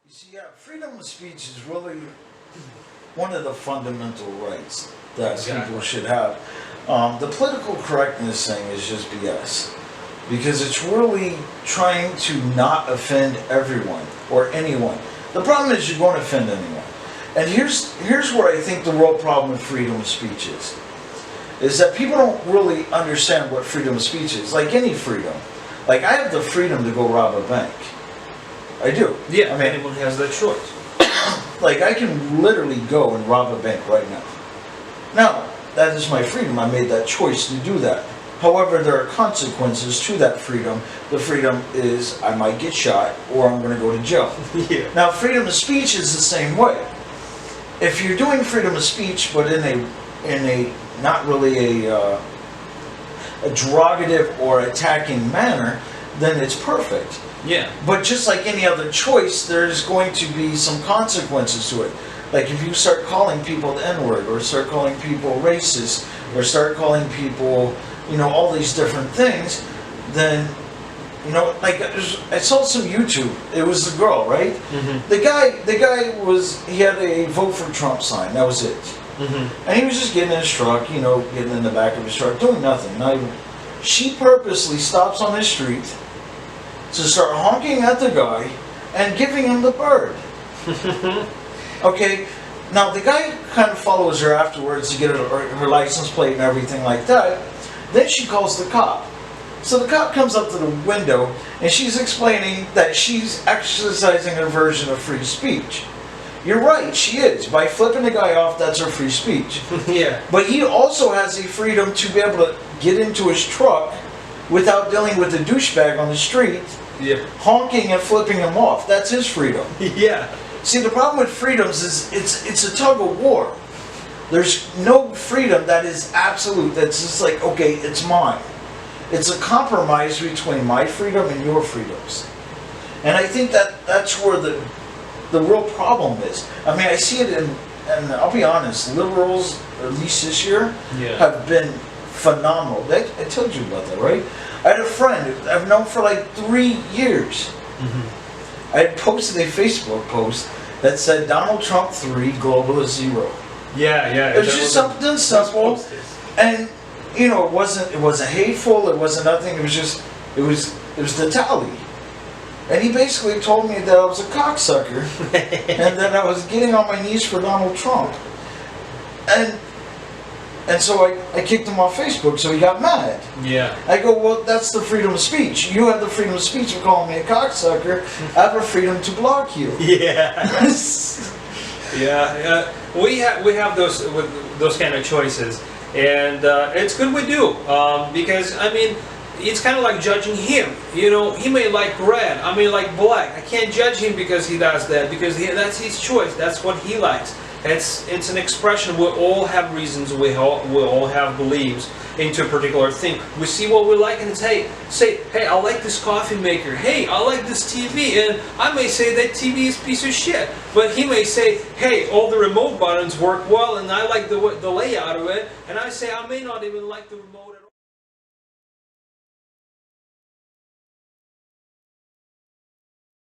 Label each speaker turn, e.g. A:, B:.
A: You see, yeah, freedom of speech is really one of the fundamental rights that people should have. The political correctness thing is just BS because it's really trying to not offend everyone or anyone. The problem is you won't offend anyone. And here's where I think the real problem with freedom of speech is that people don't really understand what freedom of speech is. Like any freedom. Like I have the freedom to go rob a bank. I do.
B: Yeah, I mean, anyone has that choice.
A: Like I can literally go and rob a bank right now. Now, that is my freedom. I made that choice to do that. However, there are consequences to that freedom. The freedom is I might get shot or I'm going to go to jail.
B: Yeah.
A: Now, freedom of speech is the same way. If you're doing freedom of speech, but in a not really a derogative or attacking manner, then it's perfect.
B: Yeah.
A: But just like any other choice, there's going to be some consequences to it. Like if you start calling people the N-word, or start calling people racist, or start calling people, all these different things, then, like I saw some YouTube. It was the girl, right?
B: Mm-hmm.
A: The guy he had a vote for Trump sign. That was it.
B: Mm-hmm.
A: And he was just getting in his truck, getting in the back of his truck, doing nothing. Not even. She purposely stops on the street to start honking at the guy and giving him the bird. Okay, now the guy kind of follows her afterwards to get her license plate and everything like that. Then she calls the cop. So the cop comes up to the window and she's explaining that she's exercising her version of free speech. You're right, she is. By flipping the guy off, that's her free speech.
B: Yeah.
A: But he also has the freedom to be able to get into his truck without dealing with a douchebag on the street, honking and flipping him off. That's his freedom.
B: Yeah.
A: See, the problem with freedoms is it's a tug of war. There's no freedom that is absolute. That's just like, okay, it's mine. It's a compromise between my freedom and your freedoms. And I think that's where the real problem is. I mean, I see it and I'll be honest, liberals, at least this year, have been phenomenal. I told you about that, right? I had a friend I've known for like 3 years. Mm-hmm. I had posted a Facebook post that said Donald Trump 3, global is 0.
B: Yeah.
A: It was just something simple, and it wasn't hateful. It wasn't nothing. It was the tally. And he basically told me that I was a cocksucker, and that I was getting on my knees for Donald Trump, and so I kicked him off Facebook, so he got mad.
B: Yeah. I
A: go, well, that's the freedom of speech. You have the freedom of speech for calling me a cocksucker. I have a freedom to block you.
B: Yeah. Yeah. We have those kind of choices, and it's good we do because I mean, it's kind of like judging him. He may like red, I may like black. I can't judge him because he does that because that's his choice. That's what he likes. It's an expression. We all have reasons. We all have beliefs into a particular thing. We see what we like and say, hey, I like this coffee maker. Hey, I like this TV. And I may say that TV is a piece of shit. But he may say, hey, all the remote buttons work well and I like the layout of it. And I say I may not even like the remote.